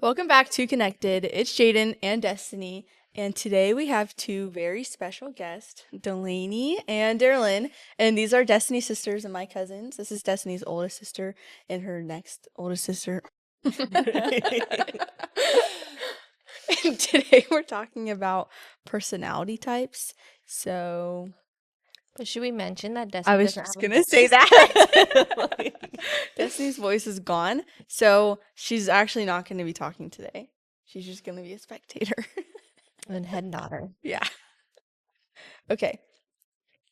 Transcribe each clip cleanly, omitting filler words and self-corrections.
Welcome back to Connected. It's Jaedyn and Destiny, and today we have two very special guests, Dalaney and Daralyn, and these are Destiny's sisters and my cousins. This is Destiny's oldest sister and her next oldest sister. And today we're talking about personality types. So But should we mention that I Destiny was doesn't just have a gonna say voice? that. Destiny's voice is gone, so she's actually not going to be talking today. She's just going to be a spectator. And head nodder. Yeah. Okay.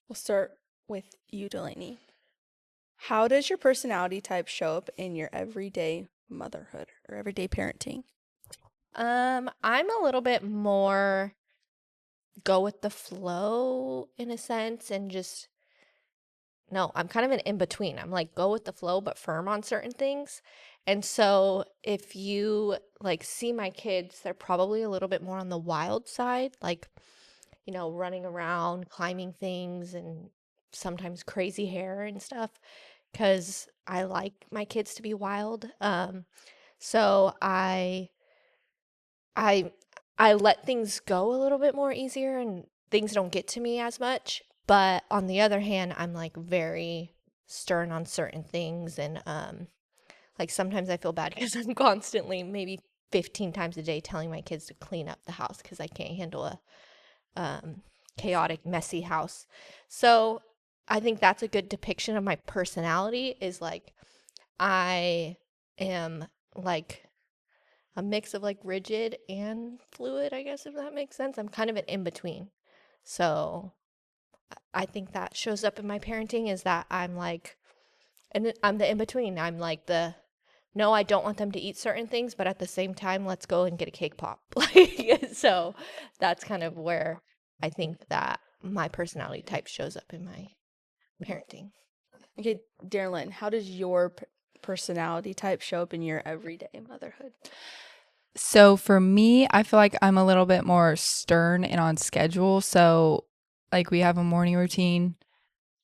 We'll start with you, Delaney. How does your personality type show up in your everyday motherhood or everyday parenting? I'm a little bit more go with the flow in a sense and just no, I'm kind of an in-between. I'm like go with the flow but firm on certain things. And so if you like see my kids, they're probably a little bit more on the wild side, like running around, climbing things and sometimes crazy hair and stuff because I like my kids to be wild. So I I let things go a little bit more easier and things don't get to me as much. But on the other hand, I'm like very stern on certain things and like sometimes I feel bad because I'm constantly maybe 15 times a day telling my kids to clean up the house because I can't handle a chaotic, messy house. So I think that's a good depiction of my personality is like I am like a mix of like rigid and fluid, I guess, if that makes sense. I'm kind of an in between. So I think that shows up in my parenting is that I'm like, and I'm the in between. I'm like the, no, I don't want them to eat certain things, but at the same time, let's go and get a cake pop. Like, so that's kind of where I think that my personality type shows up in my parenting. Okay, Daralyn, how does your personality type show up in your everyday motherhood? So for me, I feel like I'm a little bit more stern and on schedule. So like we have a morning routine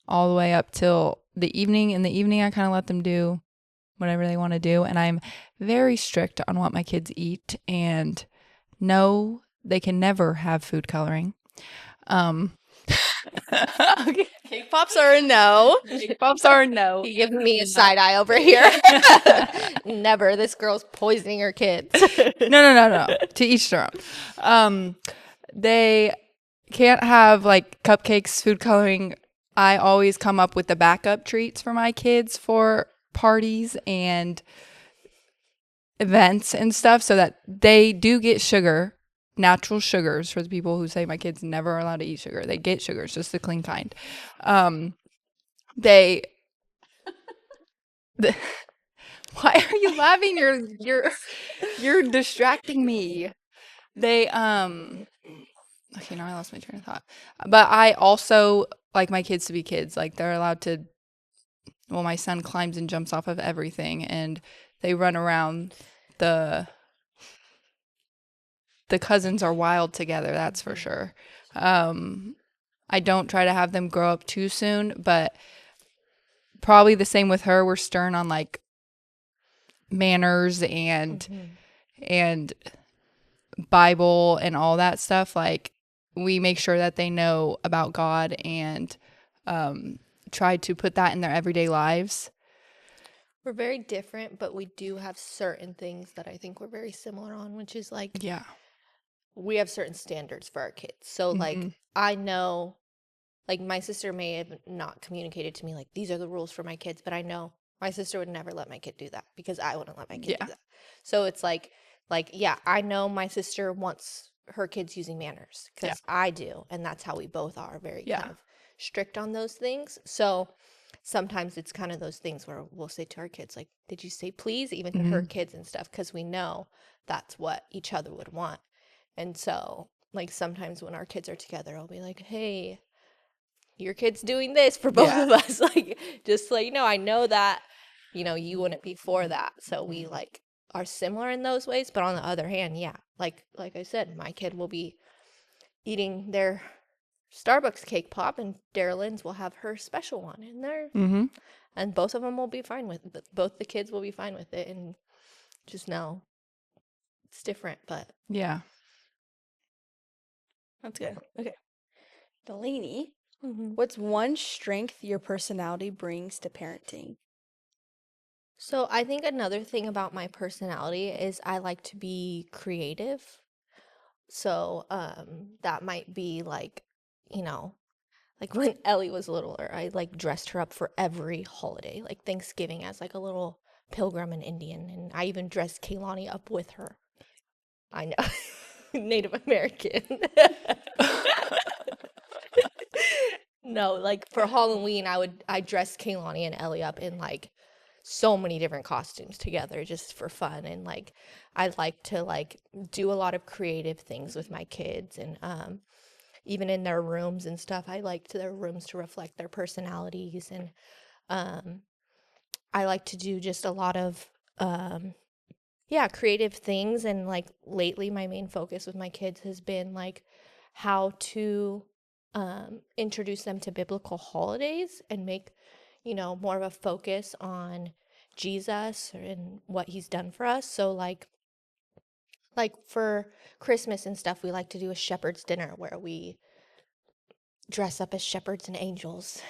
all the way up till the evening. In the evening, I kind of let them do whatever they want to do. And I'm very strict on what my kids eat. And no, they can never have food coloring. Okay. Cake pops are a no. Cake pops are a no. You giving me a side eye over here. Never. This girl's poisoning her kids. No. To each their own. They can't have like cupcakes, food coloring. I always come up with the backup treats for my kids for parties and events and stuff so that they do get sugar, natural sugars for the people who say my kids never are allowed to eat sugar. They get sugars, just the clean kind. They why are you laughing? You're distracting me. They okay, now I lost my train of thought. But I also like my kids to be kids. Like they're allowed to well, my son climbs and jumps off of everything and they run around the cousins are wild together, that's for sure. I don't try to have them grow up too soon, but probably the same with her. We're stern on like manners and Bible and all that stuff. Like we make sure that they know about God and try to put that in their everyday lives. We're very different, but we do have certain things that I think we're very similar on, which is like Yeah. we have certain standards for our kids. So like I know like my sister may have not communicated to me like these are the rules for my kids, but I know my sister would never let my kid do that because I wouldn't let my kid do that. So it's like yeah, I know my sister wants her kids using manners because I do, and that's how we both are very kind of strict on those things. So sometimes it's kind of those things where we'll say to our kids like, did you say please, even to her kids and stuff, because we know that's what each other would want. And so like sometimes when our kids are together, I'll be like, hey, your kid's doing this for both of us. Like, just so you know, I know that, you wouldn't be for that. So we like are similar in those ways. But on the other hand, yeah, like I said, my kid will be eating their Starbucks cake pop and Daralyn's will have her special one in there. And both of them will be fine with it. Both the kids will be fine with it. And just know It's different, but Yeah. That's good. Okay. Dalaney, mm-hmm. what's one strength your personality brings to parenting? So I think another thing about my personality is I like to be creative. So that might be like, you know, like when Ellie was littler, I like dressed her up for every holiday, like Thanksgiving as like a little pilgrim and Indian, and I even dressed Kaylani up with her. I know. Native American. No, like for Halloween, I dressed Kaylani and Ellie up in like so many different costumes together just for fun, and like I like to like do a lot of creative things with my kids, and even in their rooms and stuff, I like to their rooms to reflect their personalities, and um I like to do just a lot of yeah, creative things. And like lately my main focus with my kids has been like how to introduce them to biblical holidays and make, you know, more of a focus on Jesus and what he's done for us. So like for Christmas and stuff, we like to do a shepherd's dinner where we dress up as shepherds and angels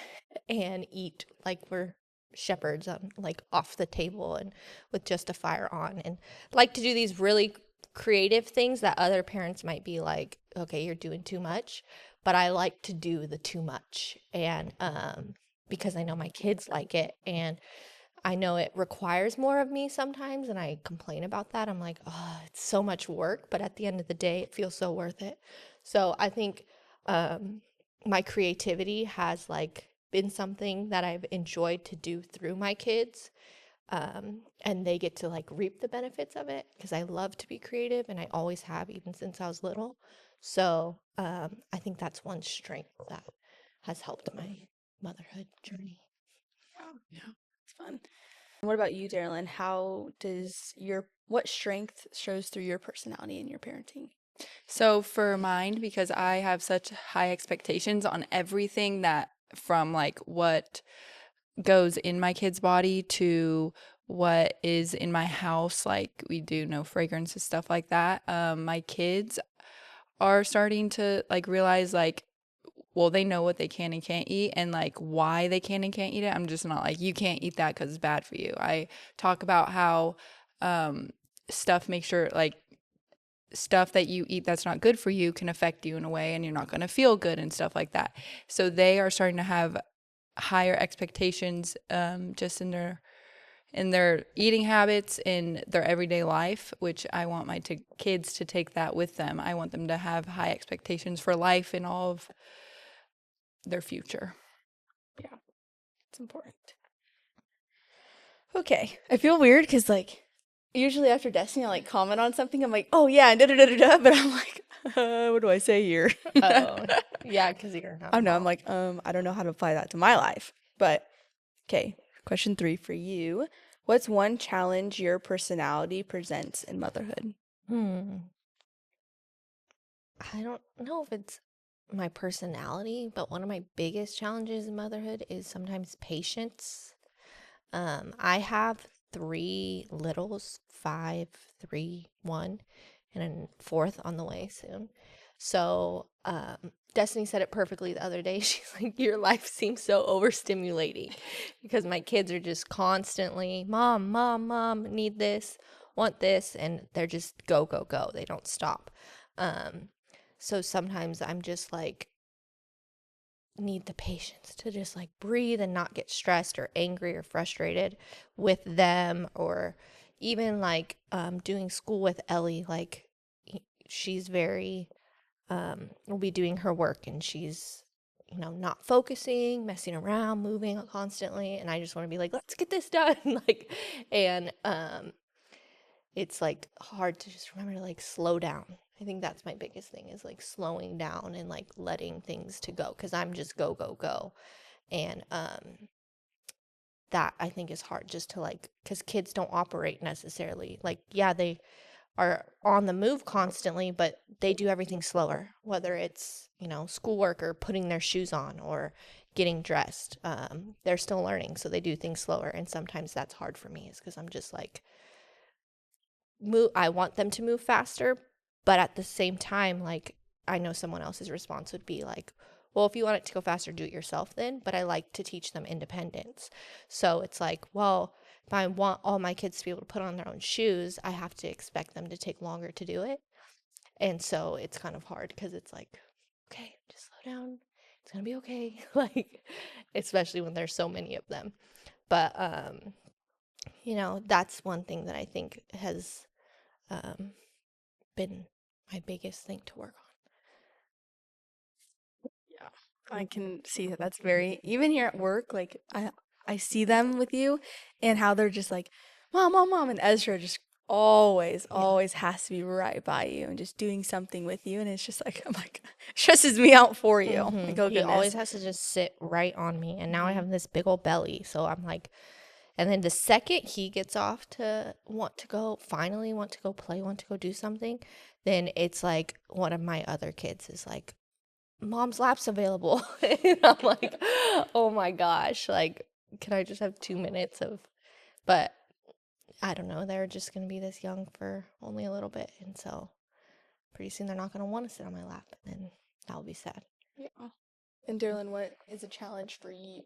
and eat like we're shepherds on like off the table and with just a fire on, and like to do these really creative things that other parents might be like, okay, you're doing too much, but I like to do the too much. And because I know my kids like it, and I know it requires more of me sometimes, and I complain about that. I'm like, oh, it's so much work, but at the end of the day it feels so worth it. So I think um my creativity has like been something that I've enjoyed to do through my kids. And they get to like reap the benefits of it because I love to be creative and I always have, even since I was little. So I think that's one strength that has helped my motherhood journey. Yeah, it's fun. What about you, Daralyn? What strength shows through your personality in your parenting? So for mine, because I have such high expectations on everything, that from like what goes in my kid's body to what is in my house, like we do no fragrances, stuff like that. My kids are starting to like realize like, well, they know what they can and can't eat and like why they can and can't eat it. I'm just not like, you can't eat that because it's bad for you. I talk about how stuff makes sure like stuff that you eat that's not good for you can affect you in a way and you're not going to feel good and stuff like that. So they are starting to have higher expectations just in their eating habits, in their everyday life, which I want my kids to take that with them. I want them to have high expectations for life and all of their future. Yeah, it's important. Okay, I feel weird because like usually after Destiny, I like comment on something. I'm like, oh yeah, and da da da da da. But I'm like, what do I say here? Oh, yeah, because you're not. I don't know. I'm like, I don't know how to apply that to my life. But okay, question 3 for you. What's one challenge your personality presents in motherhood? I don't know if it's my personality, but one of my biggest challenges in motherhood is sometimes patience. I have 3 littles, 5, 3, 1, and a fourth on the way soon. So, Destiny said it perfectly the other day. She's like, your life seems so overstimulating because my kids are just constantly, mom, mom, mom, need this, want this, and they're just go, go, go. They don't stop. Um, so sometimes I'm just like, need the patience to just like breathe and not get stressed or angry or frustrated with them, or even like doing school with Ellie. Like she's very will be doing her work and she's, you know, not focusing, messing around, moving constantly, and I just want to be like, let's get this done. Like, and it's like hard to just remember to like slow down. I think that's my biggest thing, is like slowing down and like letting things to go, because I'm just go, go, go. And that I think is hard, just to like, because kids don't operate necessarily like, yeah, they are on the move constantly, but they do everything slower, whether it's, you know, schoolwork or putting their shoes on or getting dressed. They're still learning, so they do things slower, and sometimes that's hard for me, is because I'm just like I want them to move faster, but at the same time, like, I know someone else's response would be like, well, if you want it to go faster, do it yourself then. But I like to teach them independence. So it's like, well, if I want all my kids to be able to put on their own shoes, I have to expect them to take longer to do it. And so it's kind of hard because it's like, okay, just slow down. It's going to be okay. Like, especially when there's so many of them. But, that's one thing that I think has been my biggest thing to work Yeah, I can see that that's very, even here at work, like I see them with you and how they're just like, mom, mom, mom, and Ezra just always has to be right by you and just doing something with you, and it's just like, oh my god, stresses me out for you. Like, oh He always goodness. has to just sit right on me. And now I have this big old belly. So I'm like, and then the second he gets off to finally want to go play, want to go do something, then it's like one of my other kids is like, mom's lap's available. And I'm like, oh my gosh, like, can I just have 2 minutes of, but I don't know. They're just going to be this young for only a little bit. And so pretty soon they're not going to want to sit on my lap. And then that'll be sad. Yeah. And Daralyn, what is a challenge for you?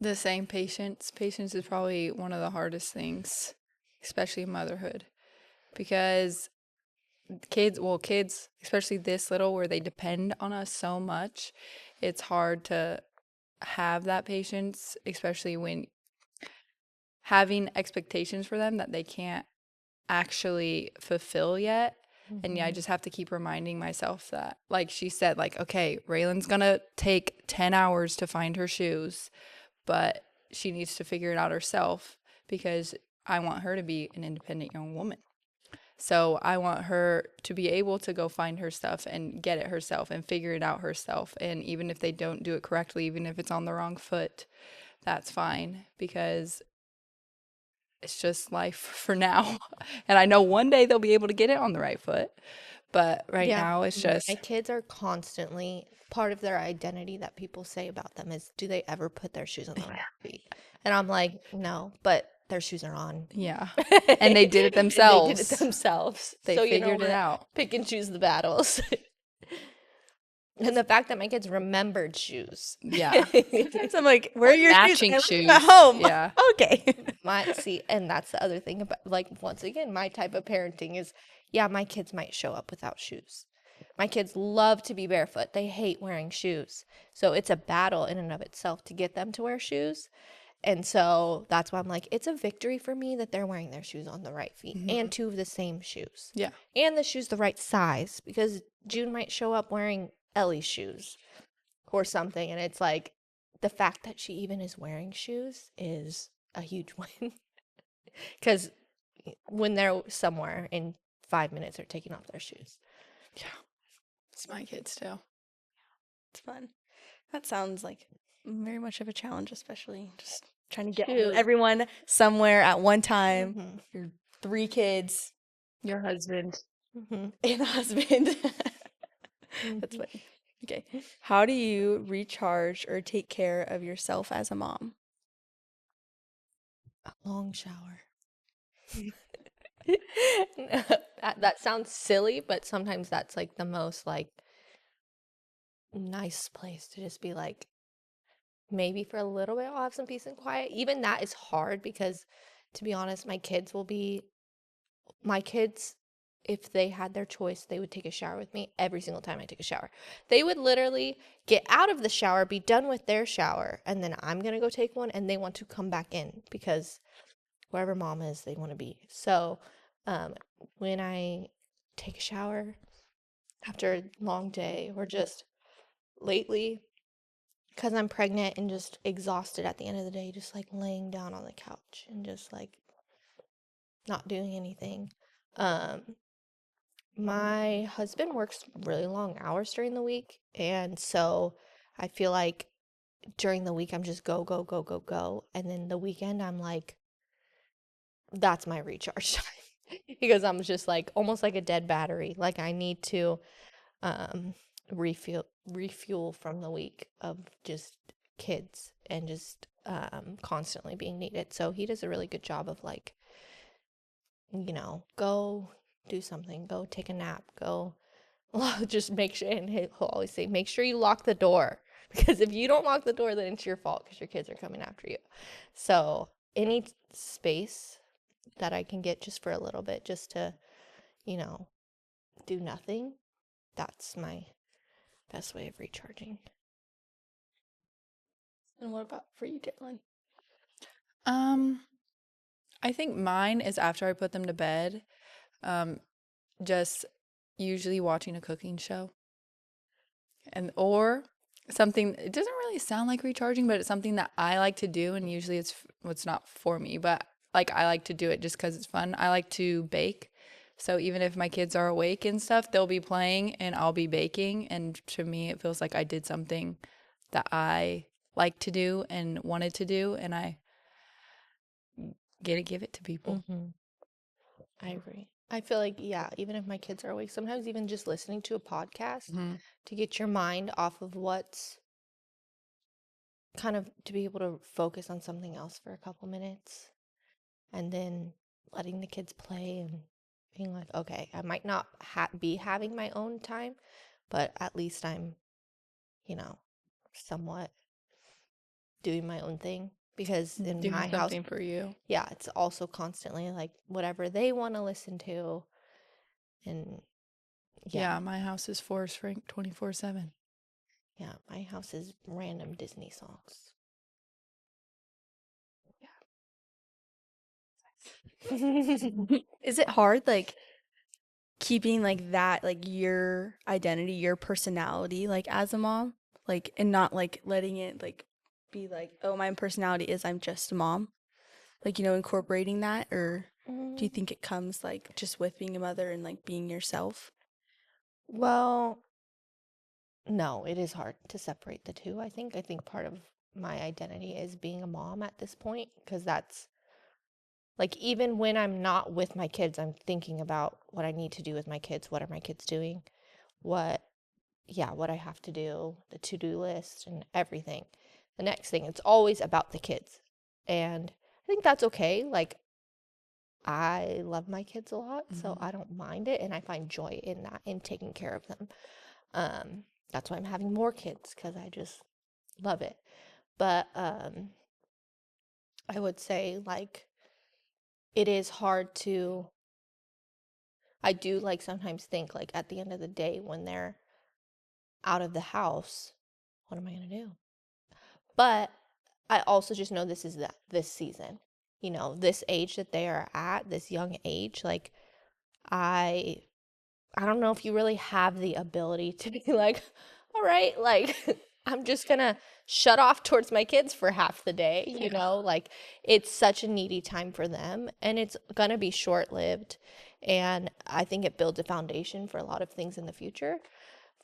The same, patience. Patience is probably one of the hardest things, especially in motherhood, because kids, especially this little, where they depend on us so much, it's hard to have that patience, especially when having expectations for them that they can't actually fulfill yet. And yeah, I just have to keep reminding myself that, like she said, like, okay, Raylan's gonna take 10 hours to find her shoes, but she needs to figure it out herself, because I want her to be an independent young woman. So I want her to be able to go find her stuff and get it herself and figure it out herself. And even if they don't do it correctly, even if it's on the wrong foot, that's fine, because it's just life for now. And I know one day they'll be able to get it on the right foot. But right now it's just, My kids are constantly part of their identity that people say about them is, do they ever put their shoes on the right feet? And I'm like, no, but their shoes are on. yeah. And they did it They did it themselves. themselves. They So figured it what? out. Pick and choose the battles. And the fact that my kids remembered shoes. Yeah. Sometimes I'm like, where are your Matching shoes? I left them shoes. at home. Yeah. Okay. And that's the other thing about, like, once again, my type of parenting is, yeah, my kids might show up without shoes. My kids love to be barefoot. They hate wearing shoes. So it's a battle in and of itself to get them to wear shoes. And so that's why I'm like, it's a victory for me that they're wearing their shoes on the right feet and two of the same shoes. Yeah. And the shoes the right size, because June might show up wearing Ellie's shoes or something. And it's like, the fact that she even is wearing shoes is a huge win. Because when they're somewhere in 5 minutes, they're taking off their shoes. Yeah. It's my kids too. It's fun. That sounds like very much of a challenge, especially just trying to get Shoot. everyone somewhere at one time. Mhm. Your 3 kids Your husband. Mhm. and a husband. That's Mhm. funny. Okay. How do you recharge or take care of yourself as a mom? A long shower. That sounds silly, but sometimes that's like the most like nice place to just be like, maybe for a little bit I'll have some peace and quiet. Even that is hard because, to be honest, my kids, if they had their choice, they would take a shower with me every single time I take a shower. They would literally get out of the shower, be done with their shower, and then I'm gonna go take one, and they want to come back in because wherever mom is, they want to be. So when I take a shower after a long day, or just lately, because I'm pregnant and just exhausted at the end of the day, just like laying down on the couch and just like not doing anything. My husband works really long hours during the week, and so I feel like during the week I'm just go, go, go, go, go. And then the weekend I'm like, that's my recharge time. Because I'm just like almost like a dead battery. Like I need to refuel from the week of just kids and just constantly being needed. So he does a really good job of like go do something, go take a nap, go just make sure, and he'll always say, make sure you lock the door. Because if you don't lock the door, then it's your fault because your kids are coming after you. So any space that I can get just for a little bit, just to, do nothing, that's my best way of recharging. And what about for you, Daralyn? I think mine is after I put them to bed. Just usually watching a cooking show. Or something, it doesn't really sound like recharging, but it's something that I like to do, and usually it's not for me, but like I like to do it just because it's fun. I like to bake. So even if my kids are awake and stuff, they'll be playing and I'll be baking. And to me, it feels like I did something that I like to do and wanted to do, and I get to give it to people. Mm-hmm. I agree. I feel like, yeah, even if my kids are awake, sometimes even just listening to a podcast to get your mind off of what's kind of to be able to focus on something else for a couple minutes, and then letting the kids play and being like, okay, I might not be having my own time, but at least I'm, somewhat doing my own thing. Because in Doing my house, something for you. yeah, it's also constantly like whatever they want to listen to. And Yeah, my house is Forrest Frank 24/7. yeah, my house is random Disney songs. Is it hard, like, keeping, like, that, like, your identity, your personality, like, as a mom? Like, and not, like, letting it, like, be like, oh, my personality is I'm just a mom? Like, incorporating that? Or do you think it comes, like, just with being a mother and, like, being yourself? Well, no, it is hard to separate the two. I think part of my identity is being a mom at this point, because that's like, even when I'm not with my kids, I'm thinking about what I need to do with my kids. What are my kids doing? What what I have to do, the to-do list and everything. The next thing, it's always about the kids. And I think that's okay. Like, I love my kids a lot, so I don't mind it, and I find joy in that, in taking care of them. That's why I'm having more kids, because I just love it. But I would say, like, it is hard to, I do, like, sometimes think, like, at the end of the day, when they're out of the house, what am I going to do? But I also just know this is this season, this age that they are at, this young age. Like, I I don't know if you really have the ability to be like, all right, like, I'm just gonna shut off towards my kids for half the day, like, it's such a needy time for them, and it's gonna be short lived. And I think it builds a foundation for a lot of things in the future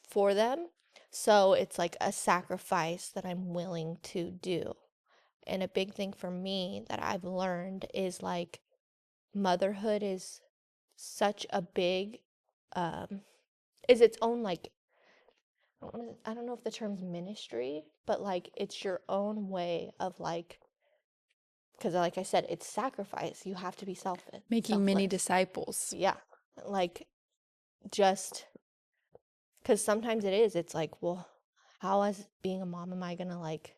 for them. So it's like a sacrifice that I'm willing to do. And a big thing for me that I've learned is, like, motherhood is such a big, um, is its own, like, I don't know if the term's ministry, but, like, it's your own way of, like, because, like I said, it's sacrifice. You have to be Making many selfless. disciples. Yeah. Like, just because sometimes it's like, well, how, as being a mom, am I gonna, like,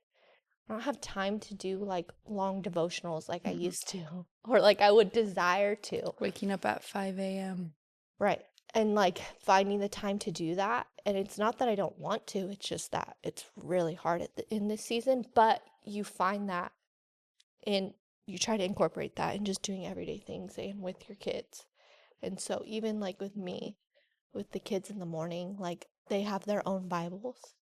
I don't have time to do, like, long devotionals like I used to, or like I would desire to. Waking up at 5 a.m. Right. And, like, finding the time to do that. And it's not that I don't want to, it's just that it's really hard in this season. But you find that, and you try to incorporate that in just doing everyday things and with your kids. And so, even, like, with me, with the kids in the morning, like, they have their own Bibles.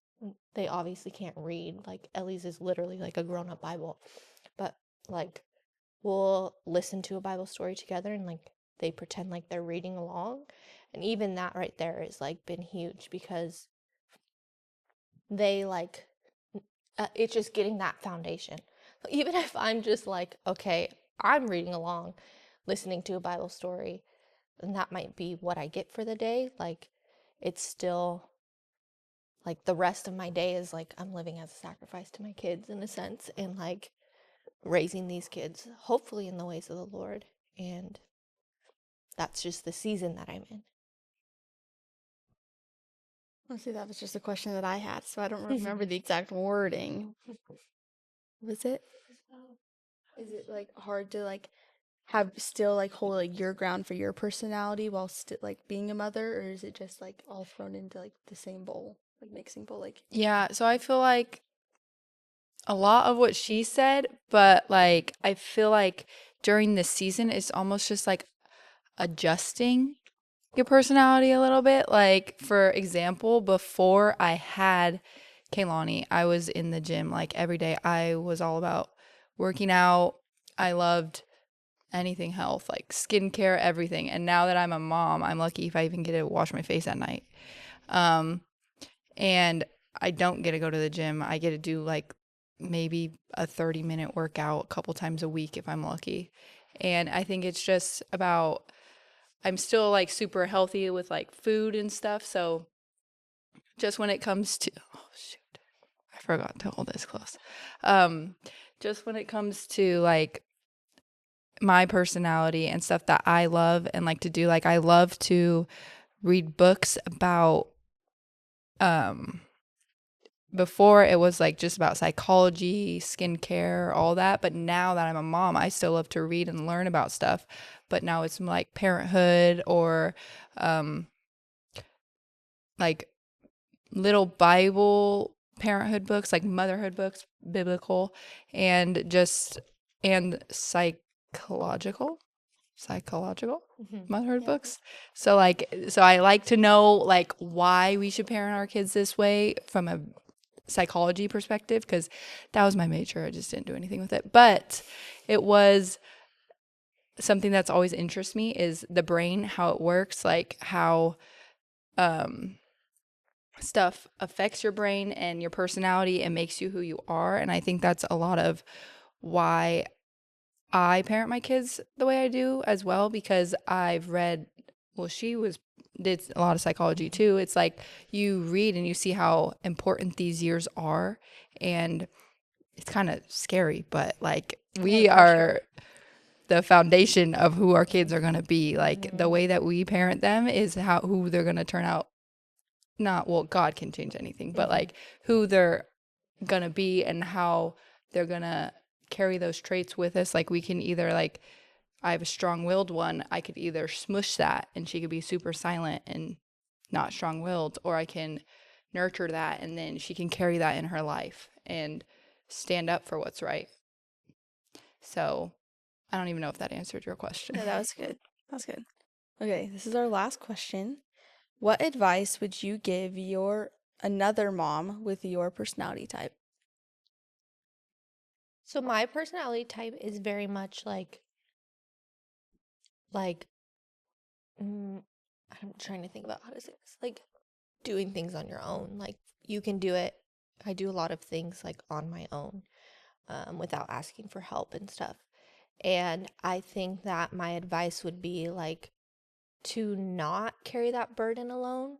They obviously can't read. Like, Ellie's is literally like a grown up Bible. But, like, we'll listen to a Bible story together, and, like, they pretend like they're reading along. And even that right there is, like, been huge, because they, like, it's just getting that foundation. Even if I'm just like, okay, I'm reading along, listening to a Bible story, and that might be what I get for the day, like, it's still, like, the rest of my day is like I'm living as a sacrifice to my kids, in a sense, and, like, raising these kids hopefully in the ways of the Lord. And that's just the season that I'm in. Honestly, that was just a question that I had, so I don't remember the exact wording. Was it? Is it like hard to like have still like hold like your ground for your personality while still like being a mother, or is it just like all thrown into like the same bowl, like mixing bowl? Like, Yeah, so I feel like a lot of what she said, but like I feel like during this season it's almost just like adjusting your personality a little bit. Like for example, before I had Kaylani, I was in the gym like every day. I was all about working out. I loved anything health, like skincare, everything. And now that I'm a mom, I'm lucky if I even get to wash my face at night. And I don't get to go to the gym. I get to do like maybe a 30-minute workout a couple times a week if I'm lucky. And I think it's just about, I'm still like super healthy with like food and stuff. So just when it comes to, oh shoot, I forgot to hold this close. Just when it comes to like my personality and stuff that I love and like to do, like I love to read books about, before it was like just about psychology, skincare, all that. But now that I'm a mom, I still love to read and learn about stuff. But now it's like parenthood or like little Bible parenthood books, like motherhood books, biblical, and just and psychological motherhood books. So like so I like to know like why we should parent our kids this way from a psychology perspective, because that was my major. I just didn't do anything with it, but it was something that's always interested me, is the brain, how it works, like how stuff affects your brain and your personality and makes you who you are. And I think that's a lot of why I parent my kids the way I do as well, because I've read, well, did a lot of psychology too. It's like you read and you see how important these years are, and it's kind of scary, but like we are the foundation of who our kids are going to be. Like the way that we parent them is who they're going to turn out. Not, well, God can change anything, but like who they're going to be and how they're going to carry those traits with us. Like we can either like, I have a strong-willed one, I could either smush that and she could be super silent and not strong-willed, or I can nurture that and then she can carry that in her life and stand up for what's right. So I don't even know if that answered your question. yeah, that was good. That's good. Okay, this is our last question. What advice would you give your another mom with your personality type? So my personality type is very much like I'm trying to think about how to say this. Like doing things on your own. Like you can do it. I do a lot of things like on my own, without asking for help and stuff. And I think that my advice would be like to not carry that burden alone.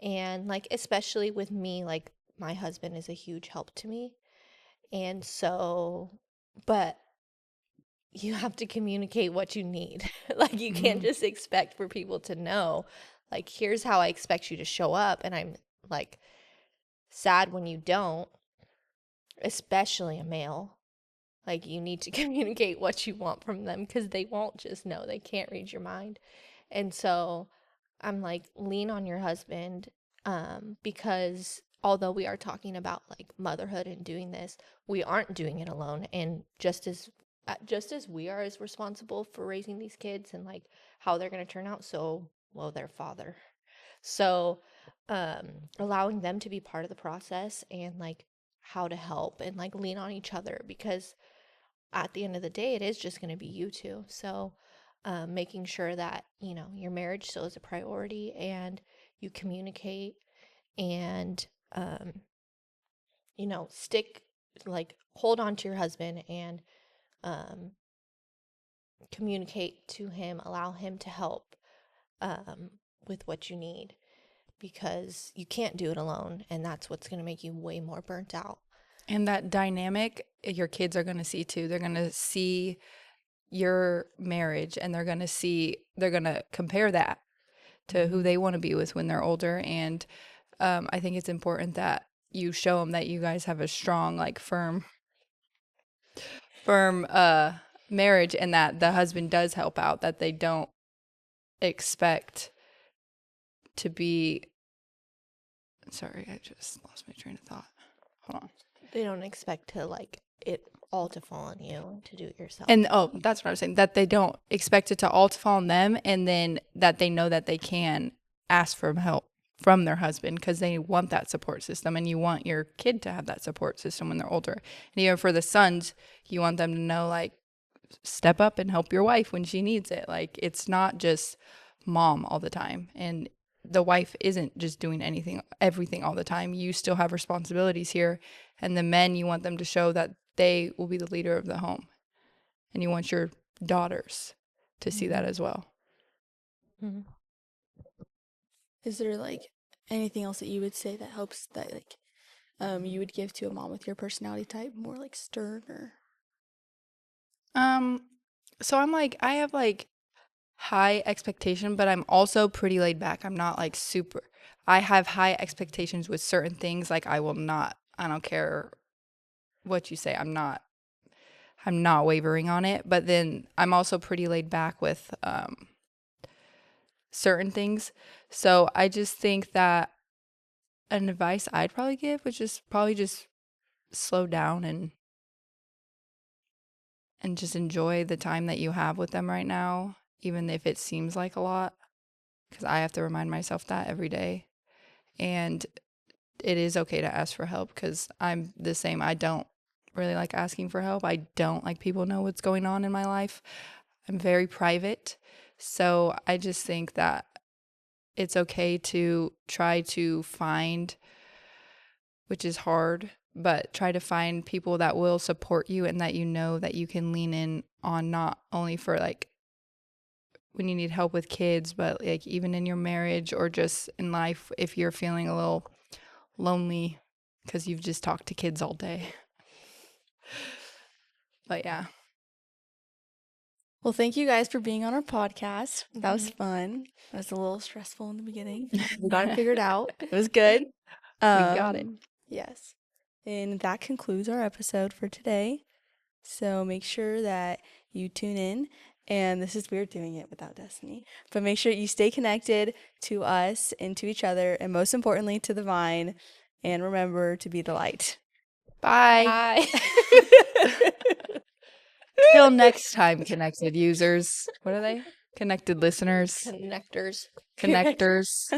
And like, especially with me, like my husband is a huge help to me. And so, but you have to communicate what you need. Like, you can't just expect for people to know, like, here's how I expect you to show up. And I'm like sad when you don't, especially a male. Like, you need to communicate what you want from them because they won't just know. They can't read your mind. And so I'm like, lean on your husband, because although we are talking about like motherhood and doing this, we aren't doing it alone. And just as we are as responsible for raising these kids and like how they're going to turn out, so will their father. So allowing them to be part of the process and like how to help and like lean on each other, because at the end of the day, it is just going to be you two. So, making sure that, your marriage still is a priority and you communicate and, stick, like, hold on to your husband and um, communicate to him, allow him to help with what you need, because you can't do it alone. And that's what's going to make you way more burnt out. And that dynamic your kids are going to see too. They're going to see your marriage, and they're going to compare that to who they want to be with when they're older. And I think it's important that you show them that you guys have a strong, like firm marriage, and that the husband does help out, that they don't expect to be, sorry, I just lost my train of thought. Hold on. They don't expect to like it all to fall on you and to do it yourself. And that's what I was saying, that they don't expect it to all to fall on them, and then that they know that they can ask for help from their husband, because they want that support system, and you want your kid to have that support system when they're older. And even for the sons, you want them to know, like, step up and help your wife when she needs it. Like, it's not just mom all the time, and the wife isn't just doing everything all the time. You still have responsibilities here. And the men, you want them to show that they will be the leader of the home, and you want your daughters to see that as well. Mm-hmm. Is there like anything else that you would say that helps, that like you would give to a mom with your personality type, more like stern or? So I'm like, I have like high expectation, but I'm also pretty laid back. I'm not like super. I have high expectations with certain things. Like, I don't care what you say. I'm not wavering on it. But then I'm also pretty laid back with certain things. So I just think that an advice I'd probably give would just probably just slow down and just enjoy the time that you have with them right now, even if it seems like a lot, because I have to remind myself that every day. And it is okay to ask for help, because I'm the same. I don't really like asking for help. I don't like people know what's going on in my life. I'm very private. So I just think that it's okay to try to find, which is hard, but try to find people that will support you and that you know that you can lean in on, not only for like when you need help with kids, but like even in your marriage or just in life if you're feeling a little lonely because you've just talked to kids all day. But yeah. Well, thank you guys for being on our podcast. That was fun. It was a little stressful in the beginning. We got it figured out. It was good. We got it. Yes. And that concludes our episode for today. So make sure that you tune in. And this is weird doing it without Destiny. But make sure you stay connected to us and to each other. And most importantly, to the vine. And remember to be the light. Bye. Till next time, connected users. What are they? Connected listeners. Connectors. Connectors.